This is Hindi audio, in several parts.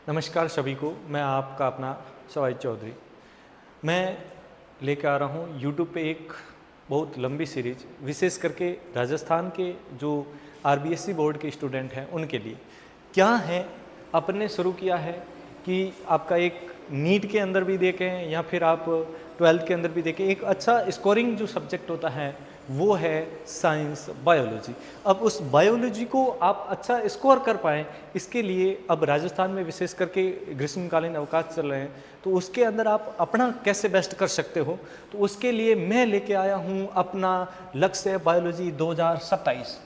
नमस्कार सभी को, मैं आपका अपना सवाई चौधरी। मैं लेकर आ रहा हूँ यूट्यूब पे एक बहुत लंबी सीरीज, विशेष करके राजस्थान के जो आरबीएससी बोर्ड के स्टूडेंट हैं उनके लिए। क्या है, अपने शुरू किया है कि आपका एक नीट के अंदर भी देखें या फिर आप 12th के अंदर भी देखें, एक अच्छा स्कोरिंग जो सब्जेक्ट होता है वो है साइंस बायोलॉजी। अब उस बायोलॉजी को आप अच्छा स्कोर कर पाएँ, इसके लिए अब राजस्थान में विशेष करके ग्रीष्मकालीन अवकाश चल रहे हैं, तो उसके अंदर आप अपना कैसे बेस्ट कर सकते हो, तो उसके लिए मैं लेके आया हूँ अपना लक्ष्य बायोलॉजी 2027।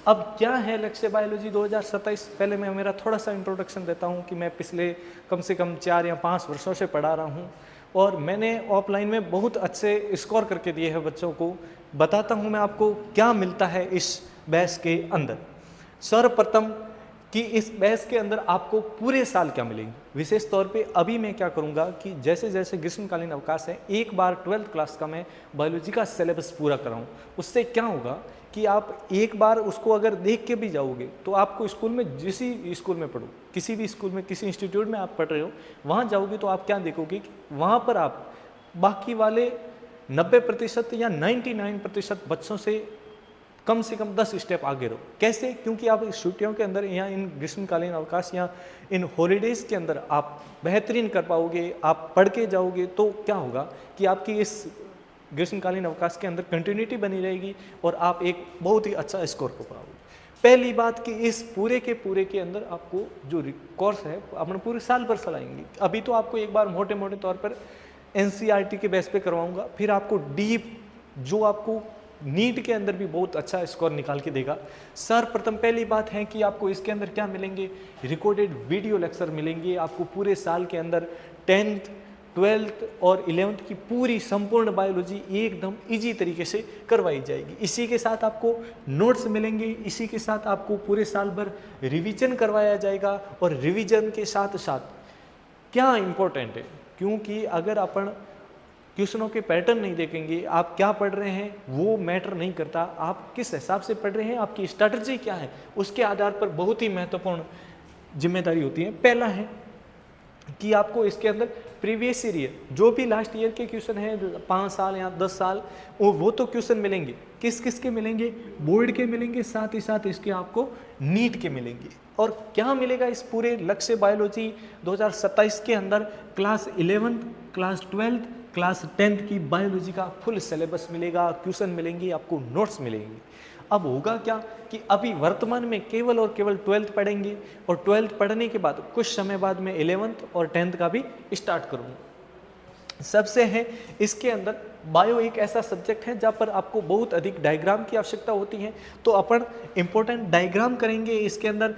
अब क्या है लक्ष्य बायोलॉजी 2027? पहले मैं मेरा थोड़ा सा इंट्रोडक्शन देता हूँ कि मैं पिछले कम से कम 4 या 5 वर्षों से पढ़ा रहा हूँ और मैंने ऑफलाइन में बहुत अच्छे स्कोर करके दिए हैं बच्चों को। बताता हूँ मैं आपको क्या मिलता है इस बैच के अंदर। सर्वप्रथम कि इस बैच के अंदर आपको पूरे साल क्या मिलेंगे। विशेष तौर पे अभी मैं क्या करूँगा कि जैसे जैसे ग्रीष्मकालीन अवकाश है, एक बार 12th क्लास का मैं बायोलॉजी का सिलेबस पूरा कराऊँ। उससे क्या होगा कि आप एक बार उसको अगर देख के भी जाओगे तो आपको स्कूल में, जिस स्कूल में पढ़ो, किसी भी स्कूल में, किसी इंस्टीट्यूट में आप पढ़ रहे हो, वहाँ जाओगे तो आप क्या देखोगे कि वहाँ पर आप बाकी वाले 90% या 99% बच्चों से कम 10 स्टेप आगे रहो। कैसे? क्योंकि आप इस छुट्टियों के अंदर या इन ग्रीष्मकालीन अवकाश या इन हॉलीडेज़ के अंदर आप बेहतरीन कर पाओगे, आप पढ़ के जाओगे तो क्या होगा कि आपकी इस ग्रीष्मकालीन अवकाश के अंदर कंटिन्यूटी बनी रहेगी और आप एक बहुत ही अच्छा स्कोर कर पाओगे। पहली बात कि इस पूरे के अंदर आपको जो कोर्स है अपने पूरे साल भर चलाएंगे। अभी तो आपको एक बार मोटे मोटे तौर पर एनसीईआरटी के बेस पे करवाऊंगा, फिर आपको डीप जो आपको नीट के अंदर भी बहुत अच्छा स्कोर निकाल के देगा। सर्वप्रथम पहली बात है कि आपको इसके अंदर क्या मिलेंगे, रिकॉर्डेड वीडियो लेक्चर मिलेंगे। आपको पूरे साल के अंदर 10th 12th और 11th की पूरी संपूर्ण बायोलॉजी एकदम इजी तरीके से करवाई जाएगी। इसी के साथ आपको नोट्स मिलेंगे, इसी के साथ आपको पूरे साल भर रिवीजन करवाया जाएगा। और रिवीजन के साथ साथ क्या इम्पोर्टेंट है, क्योंकि अगर अपन क्वेश्चनों के पैटर्न नहीं देखेंगे, आप क्या पढ़ रहे हैं वो मैटर नहीं करता, आप किस हिसाब से पढ़ रहे हैं, आपकी स्ट्रैटेजी क्या है, उसके आधार पर बहुत ही महत्वपूर्ण जिम्मेदारी होती है। पहला है कि आपको इसके अंदर प्रीवियस ईयर जो भी लास्ट ईयर के क्वेश्चन हैं 5 साल या 10 साल, वो तो क्वेश्चन मिलेंगे। किस किस के मिलेंगे? बोर्ड के मिलेंगे, साथ ही साथ इसके आपको नीट के मिलेंगे। और क्या मिलेगा इस पूरे लक्ष्य बायोलॉजी 2027 के अंदर? Class 11th, class 12th, class 10th की बायोलॉजी का फुल सिलेबस मिलेगा, क्वेश्चन मिलेंगे, आपको नोट्स मिलेंगे। अब होगा क्या कि अभी वर्तमान में केवल और केवल 12th पढ़ेंगे और 12th पढ़ने के बाद कुछ समय बाद में 11th और 10th का भी स्टार्ट करूँगा। सबसे है इसके अंदर बायो एक ऐसा सब्जेक्ट है जहाँ पर आपको बहुत अधिक डायग्राम की आवश्यकता होती है, तो अपन इम्पोर्टेंट डायग्राम करेंगे इसके अंदर।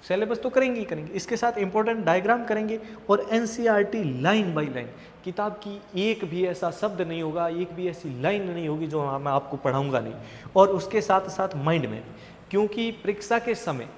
सिलेबस तो करेंगे ही करेंगे, इसके साथ इंपॉर्टेंट डायग्राम करेंगे और एनसीईआरटी लाइन बाय लाइन, किताब की एक भी ऐसा शब्द नहीं होगा, एक भी ऐसी लाइन नहीं होगी जो मैं आपको पढ़ाऊंगा नहीं। और उसके साथ साथ माइंड में, क्योंकि परीक्षा के समय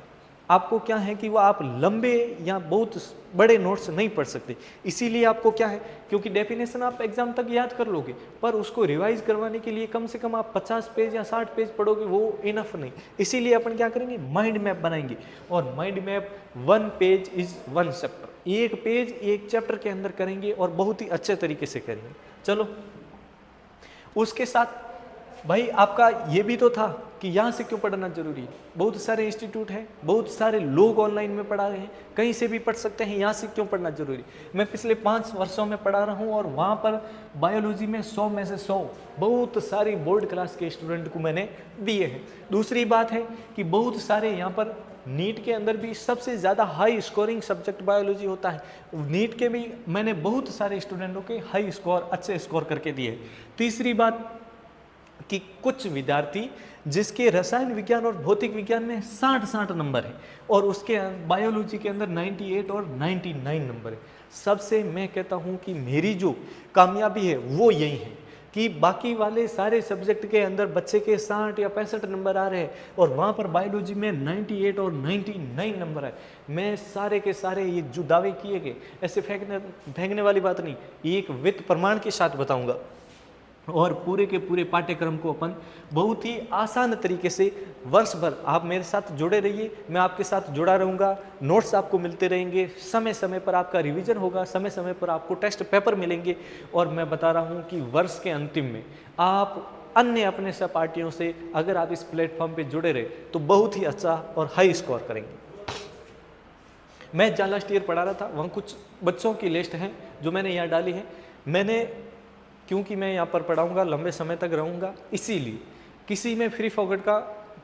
आपको क्या है कि वो आप लंबे या बहुत बड़े नोट्स नहीं पढ़ सकते, इसीलिए आपको क्या है, क्योंकि डेफिनेशन आप एग्जाम तक याद कर लोगे, पर उसको रिवाइज करवाने के लिए कम से कम आप 50 पेज या 60 पेज पढ़ोगे, वो इनफ नहीं। इसीलिए अपन क्या करेंगे, माइंड मैप बनाएंगे। और mind map 1 page is 1 chapter, एक पेज एक चैप्टर के अंदर करेंगे और बहुत ही अच्छे तरीके से करेंगे। चलो, उसके साथ भाई आपका ये भी तो था कि यहाँ से क्यों पढ़ना जरूरी है। बहुत सारे इंस्टीट्यूट हैं, बहुत सारे लोग ऑनलाइन में पढ़ा रहे हैं, कहीं से भी पढ़ सकते हैं, यहाँ से क्यों पढ़ना जरूरी। मैं पिछले 5 वर्षों में पढ़ा रहा हूँ और वहाँ पर बायोलॉजी में 100 में से 100 बहुत सारी बोर्ड क्लास के स्टूडेंट को मैंने दिए हैं। दूसरी बात है कि बहुत सारे यहाँ पर नीट के अंदर भी सबसे ज़्यादा हाई स्कोरिंग सब्जेक्ट बायोलॉजी होता है, नीट के भी मैंने बहुत सारे स्टूडेंटों के हाई स्कोर, अच्छे स्कोर करके दिए। तीसरी बात कि कुछ विद्यार्थी जिसके रसायन विज्ञान और भौतिक विज्ञान में 60 नंबर है और उसके बायोलॉजी के अंदर 98 और 99 नंबर है। सबसे मैं कहता हूं कि मेरी जो कामयाबी है वो यही है कि बाकी वाले सारे सब्जेक्ट के अंदर बच्चे के 60 या 65 नंबर आ रहे हैं और वहाँ पर बायोलॉजी में 98 और 99 नंबर है। मैं सारे के सारे ये जो दावे किए गए, ऐसे फेंकने वाली बात नहीं, एक वित्त प्रमाण के साथ बताऊँगा और पूरे के पूरे पाठ्यक्रम को अपन बहुत ही आसान तरीके से वर्ष भर आप मेरे साथ जुड़े रहिए, मैं आपके साथ जुड़ा रहूँगा, नोट्स आपको मिलते रहेंगे, समय समय पर आपका रिवीजन होगा, समय समय पर आपको टेस्ट पेपर मिलेंगे। और मैं बता रहा हूँ कि वर्ष के अंतिम में आप अन्य अपने सहपाठियों से अगर आप इस प्लेटफॉर्म पे जुड़े रहे तो बहुत ही अच्छा और हाई स्कोर करेंगे। मैं जहाँ लास्ट ईयर पढ़ा रहा था वहाँ कुछ बच्चों की लिस्ट है जो मैंने यहाँ डाली है। मैंने, क्योंकि मैं यहाँ पर पढ़ाऊँगा, लंबे समय तक रहूँगा, इसीलिए किसी में फ्री फॉरवर्ड का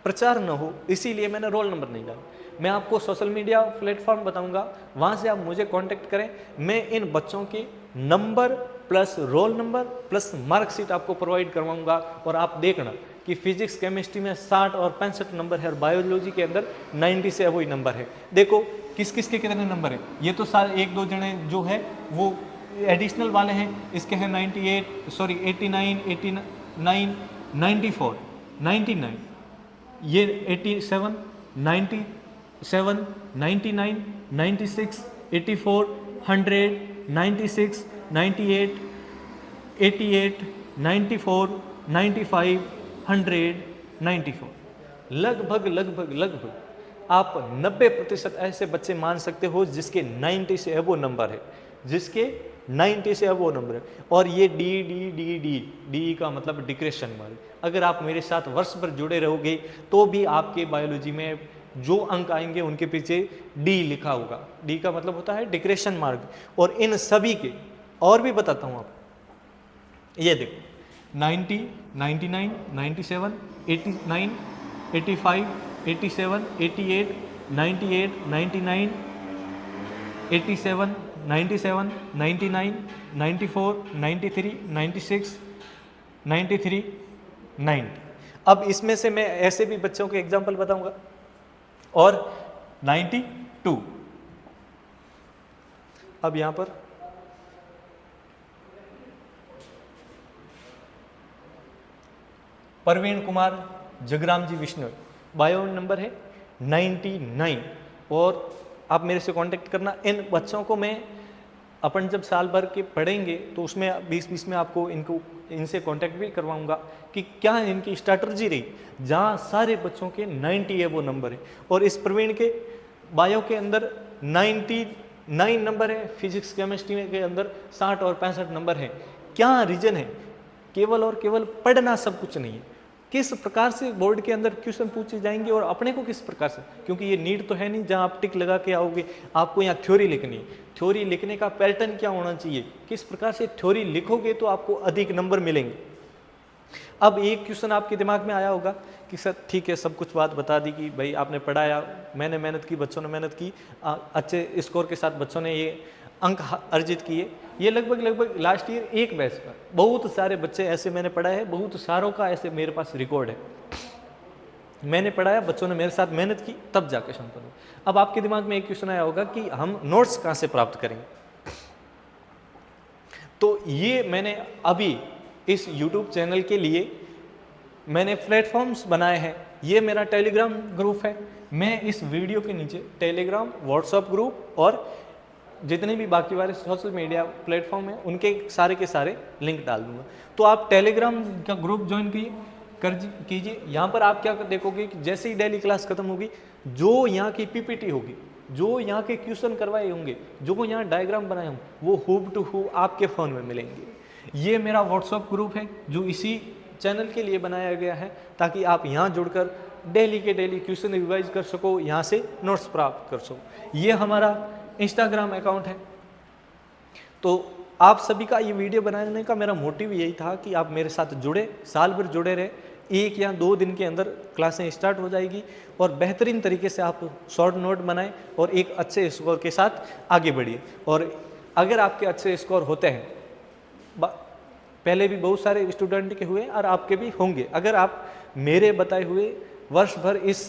प्रचार न हो, इसीलिए मैंने रोल नंबर नहीं डाला। मैं आपको सोशल मीडिया प्लेटफॉर्म बताऊँगा, वहाँ से आप मुझे कांटेक्ट करें। मैं इन बच्चों के number plus roll number plus marksheet आपको प्रोवाइड करवाऊँगा। और आप देखना कि फिजिक्स केमिस्ट्री में 60 और 65 नंबर है और बायोलॉजी के अंदर 90 से वही नंबर है। देखो किस किस के कितने नंबर है, ये तो सारे एक दो जने जो है वो एडिशनल वाले हैं, इसके हैं 98 सॉरी 89 89 94 99, ये 87 97 99 96 84 100 96 98 88 94 95 100 94। लगभग आप 90% ऐसे बच्चे मान सकते हो जिसके 90 से अबो नंबर है, जिसके 90 से अबो नंबर है। और ये डी का मतलब डिक्रेशन मार्क। अगर आप मेरे साथ वर्ष भर जुड़े रहोगे तो भी आपके बायोलॉजी में जो अंक आएंगे उनके पीछे डी लिखा होगा। डी का मतलब होता है डिक्रेशन मार्क। और इन सभी के और भी बताता हूँ आप, ये देखो 90 99 97 89 85 87 88 98 99 87 97 99 94 93 96 93 90। अब इसमें से मैं ऐसे भी बच्चों के एग्जाम्पल बताऊंगा। और 92, अब यहां पर प्रवीण कुमार जगराम जी विष्णु, बायो नंबर है 99। और आप मेरे से कांटेक्ट करना। इन बच्चों को मैं अपन जब साल भर के पढ़ेंगे तो उसमें 20-20 में आपको इनसे कांटेक्ट भी करवाऊंगा कि क्या इनकी स्ट्रैटेजी रही, जहाँ सारे बच्चों के 90 है वो नंबर है। और इस प्रवीण के बायो के अंदर 99 नंबर है, फिजिक्स केमिस्ट्री के अंदर 60 और 65 नंबर है। क्या रीजन है? केवल और केवल पढ़ना सब कुछ नहीं है। किस प्रकार से बोर्ड के अंदर क्वेश्चन पूछे जाएंगे और अपने को किस प्रकार से, क्योंकि ये नीट तो है नहीं जहां आप टिक लगा के आओगे। आपको यहाँ थ्योरी लिखनी है। थ्योरी लिखने का पैटर्न क्या होना चाहिए, किस प्रकार से थ्योरी लिखोगे तो आपको अधिक नंबर मिलेंगे। अब एक क्वेश्चन आपके दिमाग में आया होगा कि सर ठीक है, सब कुछ बात बता दी कि भाई आपने पढ़ाया, मैंने मेहनत की, बच्चों ने मेहनत की, अच्छे स्कोर के साथ बच्चों ने ये अंक अर्जित किए। ये लगभग लास्ट ईयर एक बैच पर बहुत सारे बच्चे ऐसे मैंने पढ़ाए हैं, बहुत सारों का ऐसे मेरे पास रिकॉर्ड है। मैंने पढ़ाया, बच्चों ने मेरे साथ मेहनत की, तब जाकर संपन्न। अब आपके दिमाग में एक क्वेश्चन आया होगा कि हम नोट्स कहाँ से प्राप्त करेंगे। तो ये मैंने अभी इस YouTube चैनल के लिए मैंने प्लेटफॉर्म्स बनाए हैं। ये मेरा टेलीग्राम ग्रुप है। मैं इस वीडियो के नीचे टेलीग्राम, व्हाट्सएप ग्रुप और जितने भी बाकी वाले सोशल मीडिया प्लेटफॉर्म हैं उनके सारे के सारे लिंक डाल दूंगा। तो आप टेलीग्राम का ग्रुप ज्वाइन कीजिए। यहाँ पर आप क्या देखोगे कि जैसे ही डेली क्लास खत्म होगी, जो यहाँ की पीपीटी होगी, जो यहाँ के क्वेश्चन करवाए होंगे, जो यहाँ डायग्राम बनाए होंगे, वो हूब टू हूब आपके फ़ोन में मिलेंगे। ये मेरा व्हाट्सएप ग्रुप है जो इसी चैनल के लिए बनाया गया है, ताकि आप यहाँ जुड़कर डेली के डेली क्वेश्चन रिवाइज कर सको, यहाँ से नोट्स प्राप्त कर सको। ये हमारा इंस्टाग्राम अकाउंट है। तो आप सभी का ये वीडियो बनाने का मेरा मोटिव यही था कि आप मेरे साथ जुड़े, साल भर जुड़े रहे। 1 या 2 दिन के अंदर क्लासें स्टार्ट हो जाएगी और बेहतरीन तरीके से आप शॉर्ट नोट बनाएं और एक अच्छे स्कोर के साथ आगे बढ़िए। और अगर आपके अच्छे स्कोर होते हैं, पहले भी बहुत सारे स्टूडेंट के हुए और आपके भी होंगे, अगर आप मेरे बताए हुए वर्ष भर इस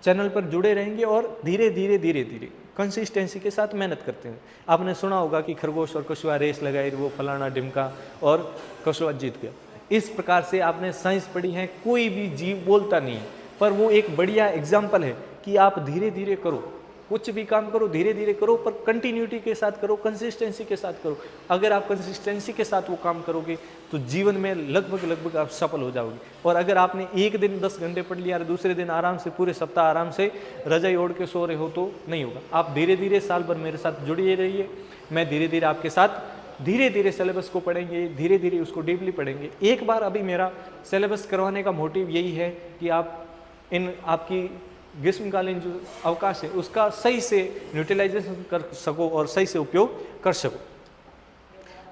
चैनल पर जुड़े रहेंगे और धीरे धीरे कंसिस्टेंसी के साथ मेहनत करते हैं। आपने सुना होगा कि खरगोश और कछुआ रेस लगाई, वो फलाना ढिमका और कछुआ जीत गया। इस प्रकार से आपने साइंस पढ़ी है, कोई भी जीव बोलता नहीं है, पर वो एक बढ़िया एग्जाम्पल है कि आप धीरे धीरे करो। कुछ भी काम करो धीरे धीरे करो, पर कंटिन्यूटी के साथ करो, कंसिस्टेंसी के साथ करो। अगर आप कंसिस्टेंसी के साथ वो काम करोगे तो जीवन में लगभग आप सफल हो जाओगे। और अगर आपने एक दिन 10 घंटे पढ़ लिया और दूसरे दिन आराम से पूरे सप्ताह आराम से रजाई ओढ़ के सो रहे हो तो नहीं होगा। आप धीरे धीरे साल भर मेरे साथ जुड़े रहिए, मैं धीरे धीरे आपके साथ धीरे धीरे सिलेबस को पढ़ेंगे, धीरे धीरे उसको डीपली पढ़ेंगे। एक बार अभी मेरा सिलेबस करवाने का मोटिव यही है कि आप आपकी ग्रीष्मकालीन जो अवकाश है उसका सही से यूटिलाइजेशन कर सको और सही से उपयोग कर सको।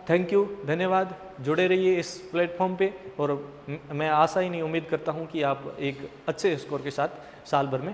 थैंक यू, धन्यवाद। जुड़े रहिए इस प्लेटफॉर्म पे और मैं आशा ही नहीं उम्मीद करता हूँ कि आप एक अच्छे स्कोर के साथ साल भर में